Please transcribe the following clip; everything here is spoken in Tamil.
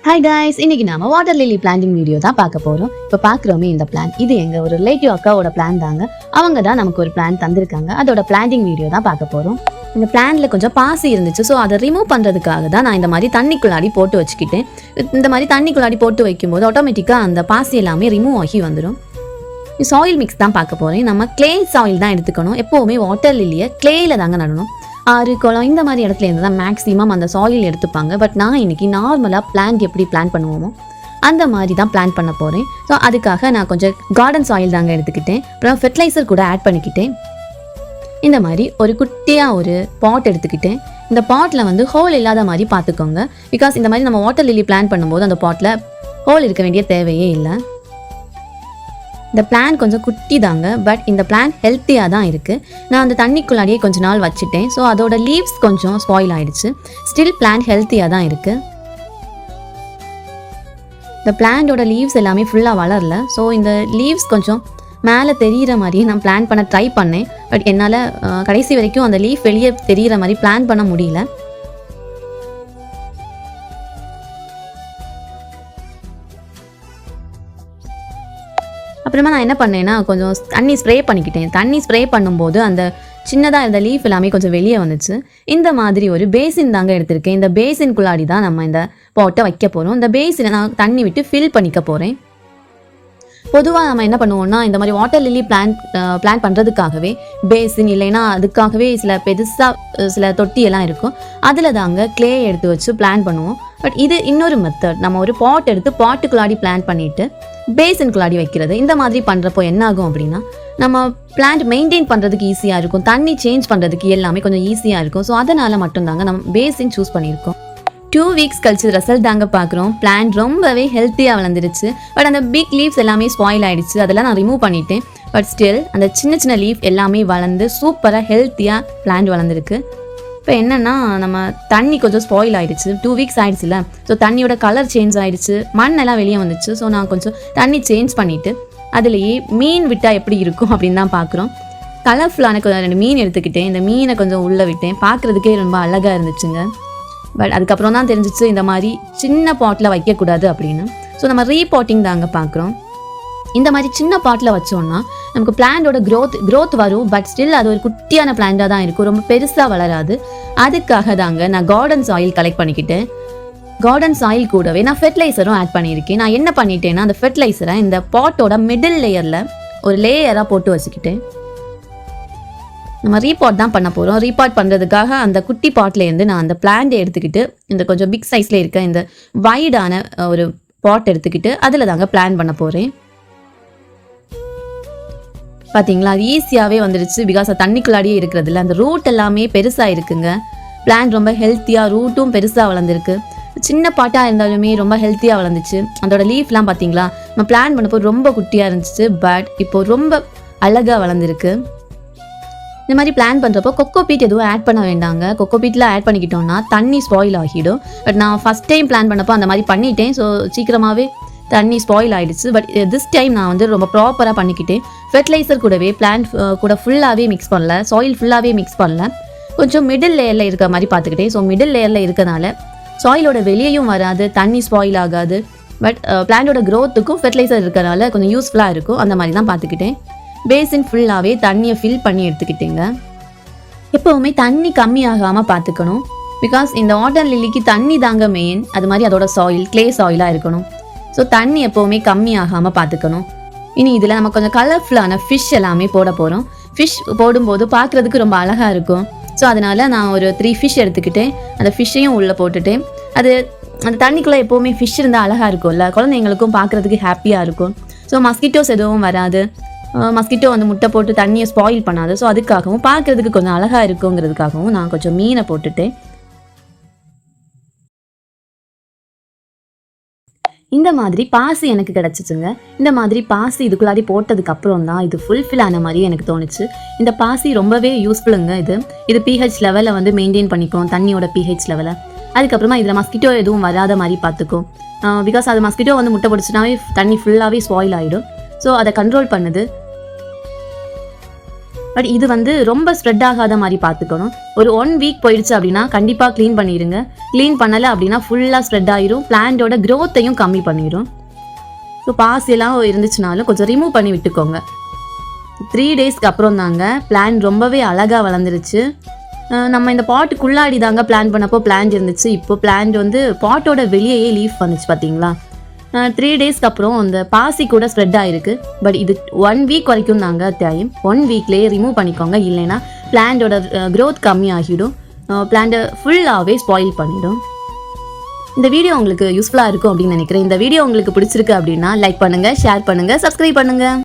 ஹாய் கைஸ், இன்னைக்கு நாம வாட்டர் லில்லி பிளான்டிங் வீடியோ தான் பார்க்க போறோம். இப்போ பார்க்குறோமே இந்த பிளான், இது எங்க ஒரு ரிலேட்டிவ் அக்காவோட பிளான் தாங்க. அவங்க தான் நமக்கு ஒரு பிளான் தந்திருக்காங்க. அதோட பிளான்டிங் வீடியோ தான் பார்க்க போறோம். இந்த பிளான்ல கொஞ்சம் பாசி இருந்துச்சு, ஸோ அதை ரிமூவ் பண்றதுக்காக தான் நான் இந்த மாதிரி தண்ணிக்குள்ளாடி போட்டு வச்சுக்கிட்டேன். இந்த மாதிரி தண்ணிக்குள்ளாடி போட்டு வைக்கும்போது ஆட்டோமேட்டிக்காக அந்த பாசி எல்லாமே ரிமூவ் ஆகி வந்துடும். சாயில் மிக்ஸ் தான் பார்க்க போறேன். நம்ம கிளே சாயில் தான் எடுத்துக்கணும். எப்போவுமே வாட்டர் லில்லியை கிளேல தாங்க நடணும். ஆறு குளம் இந்த மாதிரி இடத்துல இருந்து தான் மேக்ஸிமம் அந்த சாயில் எடுத்துப்பாங்க. பட் நான் இன்னைக்கு நார்மலாக பிளான்ட் எப்படி பிளான் பண்ணுவோமோ அந்த மாதிரி தான் பிளான் பண்ண போகிறேன். ஸோ அதுக்காக நான் கொஞ்சம் கார்டன் சாயில் தாங்க எடுத்துக்கிட்டேன். அப்புறம் ஃபெர்டிலைசர் கூட ஆட் பண்ணிக்கிட்டேன். இந்த மாதிரி ஒரு குட்டியாக ஒரு பாட் எடுத்துக்கிட்டேன். இந்த பாட்டில் வந்து ஹோல் இல்லாத மாதிரி பார்த்துக்கோங்க. பிகாஸ் இந்த மாதிரி நம்ம வாட்டர் லில்லி பிளான் பண்ணும்போது அந்த பாட்டில் ஹோல் இருக்க வேண்டிய தேவையே இல்லை. இந்த பிளான் கொஞ்சம் குட்டி தாங்க, பட் இந்த பிளான் ஹெல்த்தியாக தான் இருக்குது. நான் அந்த தண்ணிக்குள்ளாடியே கொஞ்ச நாள் வச்சுட்டேன். ஸோ அதோட லீவ்ஸ் கொஞ்சம் ஸ்பாயில் ஆகிடுச்சு. ஸ்டில் பிளான் ஹெல்த்தியாக தான் இருக்குது. இந்த பிளான்டோட லீவ்ஸ் எல்லாமே ஃபுல்லாக வளரல. ஸோ இந்த லீவ்ஸ் கொஞ்சம் மேலே தெரிகிற மாதிரி நான் பிளான் பண்ண ட்ரை பண்ணேன். பட் என்னால் கடைசி வரைக்கும் அந்த லீஃப் வெளியே தெரிகிற மாதிரி பிளான் பண்ண முடியல. அப்புறமா நான் என்ன பண்ணேன்னா கொஞ்சம் தண்ணி ஸ்ப்ரே பண்ணிக்கிட்டேன். தண்ணி ஸ்ப்ரே பண்ணும்போது அந்த சின்னதாக இருந்த லீஃப் எல்லாமே கொஞ்சம் வெளியே வந்துச்சு. இந்த மாதிரி ஒரு பேசின் தாங்க எடுத்திருக்கேன். இந்த பேசின்குள்ளாடி தான் நம்ம இந்த பாட்டை வைக்க போகிறோம். இந்த பேசினை நான் தண்ணி விட்டு ஃபில் பண்ணிக்க போகிறேன். பொதுவாக நம்ம என்ன பண்ணுவோம்னா இந்த மாதிரி வாட்டர் லில்லி பிளான் பண்ணுறதுக்காகவே பேசின் இல்லைன்னா அதுக்காகவே சில பெருசாக சில தொட்டியெல்லாம் இருக்கும். அதில் தாங்க கிளே எடுத்து வச்சு பிளான் பண்ணுவோம். பட் இது இன்னொரு மெத்தட். நம்ம ஒரு பாட் எடுத்து பாட்டுக்குள்ளாடி பிளான் பண்ணிவிட்டு பேசின்குள்ளாடி வைக்கிறது. இந்த மாதிரி பண்ணுறப்போ என்ன ஆகும் அப்படின்னா நம்ம பிளான்ட் மெயின்டைன் பண்ணுறதுக்கு ஈஸியாக இருக்கும். தண்ணி சேஞ்ச் பண்ணுறதுக்கு எல்லாமே கொஞ்சம் ஈஸியாக இருக்கும். ஸோ அதனால் மட்டும்தாங்க நம்ம பேசின் சூஸ் பண்ணியிருக்கோம். 2 வீக்ஸ் கழிச்சு ரிசல்ட் தாங்க பார்க்குறோம். பிளான்ட் ரொம்பவே ஹெல்த்தியாக வளர்ந்துருச்சு. பட் அந்த பிக் லீவ்ஸ் எல்லாமே ஸ்பாயில் ஆகிடுச்சு. அதெல்லாம் நான் ரிமூவ் பண்ணிட்டேன். பட் ஸ்டில் அந்த சின்ன சின்ன லீஃப் எல்லாமே வளர்ந்து சூப்பராக ஹெல்த்தியாக பிளான்ட் வளர்ந்துருக்கு. இப்போ என்னென்னா நம்ம தண்ணி கொஞ்சம் ஸ்பாயில் ஆகிடுச்சு. 2 வீக்ஸ் ஆகிடுச்சுல. ஸோ தண்ணியோட கலர் சேஞ்ச் ஆகிடுச்சு. மண்ணெல்லாம் வெளியே வந்துச்சு. ஸோ நான் கொஞ்சம் தண்ணி சேஞ்ச் பண்ணிவிட்டு அதுலேயே மீன் விட்டால் எப்படி இருக்கும் அப்படின்னு தான் பார்க்குறோம். கலர்ஃபுல்லான 2 மீன் எடுத்துக்கிட்டேன். இந்த மீனை கொஞ்சம் உள்ளே விட்டேன். பார்க்குறதுக்கே ரொம்ப அழகாக இருந்துச்சுங்க. பட் அதுக்கப்புறம் தான் தெரிஞ்சிச்சு இந்த மாதிரி சின்ன பாட்டில் வைக்கக்கூடாது அப்படின்னு. ஸோ நம்ம ரீபாட்டிங் தாங்க பார்க்குறோம். இந்த மாதிரி சின்ன பாட்டில் வச்சோன்னா நமக்கு பிளான்டோட க்ரோத் வரும். பட் ஸ்டில் அது ஒரு குட்டியான பிளான்டாக தான் இருக்கும். ரொம்ப பெருசாக வளராது. அதுக்காக தாங்க நான் கார்டன் சாயில் கலெக்ட் பண்ணிக்கிட்டேன். கார்டன் சாயில் கூடவே நான் ஃபெர்டிலைசரும் ஆட் பண்ணியிருக்கேன். நான் என்ன பண்ணிட்டேன்னா அந்த ஃபெர்டிலைசரை இந்த பாட்டோட மிடில் லேயரில் ஒரு லேயராக போட்டு வச்சுக்கிட்டேன். நம்ம ரீபாட் தான் பண்ண போகிறோம். ரீபாட் பண்ணுறதுக்காக அந்த குட்டி பாட்லேருந்து நான் அந்த பிளான்ட்டை எடுத்துக்கிட்டு இந்த கொஞ்சம் பிக் சைஸில் இருக்க இந்த வைடான ஒரு பாட் எடுத்துக்கிட்டு அதில் தாங்க பிளான் பண்ண போகிறேன். பார்த்தீங்களா, அது ஈஸியாகவே வந்துடுச்சு. பிகாஸ் அது தண்ணிக்குள்ளாடியே இருக்கிறதுல அந்த ரூட் எல்லாமே பெருசாக இருக்குங்க. பிளான்ட் ரொம்ப ஹெல்த்தியாக ரூட்டும் பெருசாக வளர்ந்துருக்கு. சின்ன பாட்டாக இருந்தாலுமே ரொம்ப ஹெல்த்தியாக வளர்ந்துச்சு. அதோட லீஃப்லாம் பார்த்தீங்களா, நம்ம பிளான் பண்ணப்போ ரொம்ப குட்டியாக இருந்துச்சு. பட் இப்போது ரொம்ப அழகாக வளர்ந்துருக்கு. இந்த மாதிரி பிளான் பண்ணுறப்போ கொக்கோபீட் எதுவும் ஆட் பண்ண வேண்டாங்க. கொக்கோபீட்டில் ஆட் பண்ணிக்கிட்டோம்னா தண்ணி ஸ்பாயில் ஆகிடும். பட் நான் ஃபஸ்ட் டைம் பிளான் பண்ணப்போ அந்த மாதிரி பண்ணிட்டேன். ஸோ சீக்கிரமாகவே தண்ணி ஸ்பாயில் ஆகிடுச்சு. பட் திஸ் டைம் நான் வந்து ரொம்ப ப்ராப்பராக பண்ணிக்கிட்டேன். ஃபெர்டிலைசர் கூடவே பிளான்ட் கூட ஃபுல்லாகவே மிக்ஸ் பண்ணல, சாயில் ஃபுல்லாகவே மிக்ஸ் பண்ணல. கொஞ்சம் மிடில் லேயரில் இருக்கிற மாதிரி பார்த்துக்கிட்டேன். ஸோ மிடில் லேயரில் இருக்கிறனால சாயிலோட வெளியேயும் வராது, தண்ணி ஸ்பாயில் ஆகாது. பட் பிளான்டோட க்ரோத்துக்கும் ஃபெர்டிலைசர் இருக்கிறனால கொஞ்சம் யூஸ்ஃபுல்லாக இருக்கும். அந்த மாதிரி தான் பார்த்துக்கிட்டேன். பேசின் ஃபுல்லாகவே தண்ணியை ஃபில் பண்ணி எடுத்துக்கிட்டேங்க. எப்போவுமே தண்ணி கம்மியாகாமல் பார்த்துக்கணும். பிகாஸ் இந்த வாட்டர் லில்லிக்கு தண்ணி தாங்க மெயின். அது மாதிரி அதோட சாயில் கிளே சாயிலாக இருக்கணும். ஸோ தண்ணி எப்போவுமே கம்மியாகாமல் பார்த்துக்கணும். இனி இதில் நம்ம கொஞ்சம் கலர்ஃபுல்லான ஃபிஷ் எல்லாமே போட போகிறோம். ஃபிஷ் போடும்போது பார்க்குறதுக்கு ரொம்ப அழகாக இருக்கும். ஸோ அதனால் நான் ஒரு 3 ஃபிஷ் எடுத்துக்கிட்டேன். அந்த ஃபிஷ்ஷையும் உள்ளே போட்டுட்டேன். அது அந்த தண்ணிக்குள்ளே எப்போவுமே ஃபிஷ் இருந்தால் அழகாக இருக்கும்ல, குழந்தைங்களுக்கும் பார்க்குறதுக்கு ஹாப்பியாக இருக்கும். ஸோ மஸ்கிட்டோஸ் எதுவும் வராது. மஸ்கிட்டோ வந்து முட்டை போட்டு தண்ணியை ஸ்பாயில் பண்ணாது. ஸோ அதுக்காகவும் பார்க்குறதுக்கு கொஞ்சம் அழகாக இருக்குங்கிறதுக்காகவும் நான் கொஞ்சம் மீனை போட்டுட்டேன். இந்த மாதிரி பாசி எனக்கு கிடச்சிச்சுங்க. இந்த மாதிரி பாசி இதுக்குள்ளாடி போட்டதுக்கு அப்புறம் தான் இது ஃபுல்ஃபில் ஆன மாதிரி எனக்கு தோணுச்சு. இந்த பாசி ரொம்பவே யூஸ்ஃபுல்லுங்க. இது pH லெவலில் வந்து மெயின்டைன் பண்ணிக்கும், தண்ணியோட pH லெவலை. அதுக்கப்புறமா இதில் மஸ்கிட்டோ எதுவும் வராத மாதிரி பார்த்துக்கும். பிகாஸ் அது மஸ்கிட்டோ வந்து முட்டை போட்டுச்சுனாவே தண்ணி ஃபுல்லாகவே ஸ்பாயில் ஆகிடும். ஸோ அதை கண்ட்ரோல் பண்ணுது. பட் இது வந்து ரொம்ப ஸ்ப்ரெட் ஆகாத மாதிரி பார்த்துக்கணும். ஒரு 1 வீக் போயிடுச்சு அப்படின்னா கண்டிப்பாக க்ளீன் பண்ணிடுங்க. க்ளீன் பண்ணலை அப்படின்னா ஃபுல்லாக ஸ்ப்ரெட் ஆயிரும், பிளான்ட்டோட க்ரோத்தையும் கம்மி பண்ணிடும். ஸோ பாசியெல்லாம் இருந்துச்சுனாலும் கொஞ்சம் ரிமூவ் பண்ணி விட்டுக்கோங்க. 3 டேஸ்க்கு அப்புறம் தாங்க பிளான் ரொம்பவே அழகாக வளர்ந்துருச்சு. நம்ம இந்த பாட்டுக்குள்ளாடி தாங்க பிளான் பண்ணப்போ பிளான்ட் இருந்துச்சு. இப்போ பிளான்ட் வந்து பாட்டோட வெளியே லீஃப் வந்துச்சு பார்த்தீங்களா. 3 டேஸ்க்கு அப்புறம் அந்த பாசி கூட ஸ்ப்ரெட் ஆகிருக்கு. பட் இது 1 வீக் வரைக்கும் தாங்க டைம். 1 வீக்லேயே ரிமூவ் பண்ணிக்கோங்க, இல்லைன்னா பிளான்ட்டோட க்ரோத் கம்மி ஆகிடும், பிளான்ட்டை ஃபுல்லாகவே ஸ்பாயில் பண்ணிடும். இந்த வீடியோ உங்களுக்கு யூஸ்ஃபுல்லாக இருக்கும் அப்படின்னு நினைக்கிறேன். இந்த வீடியோ உங்களுக்கு பிடிச்சிருக்கு அப்படின்னா லைக் பண்ணுங்கள், ஷேர் பண்ணுங்கள், சப்ஸ்கிரைப் பண்ணுங்கள்.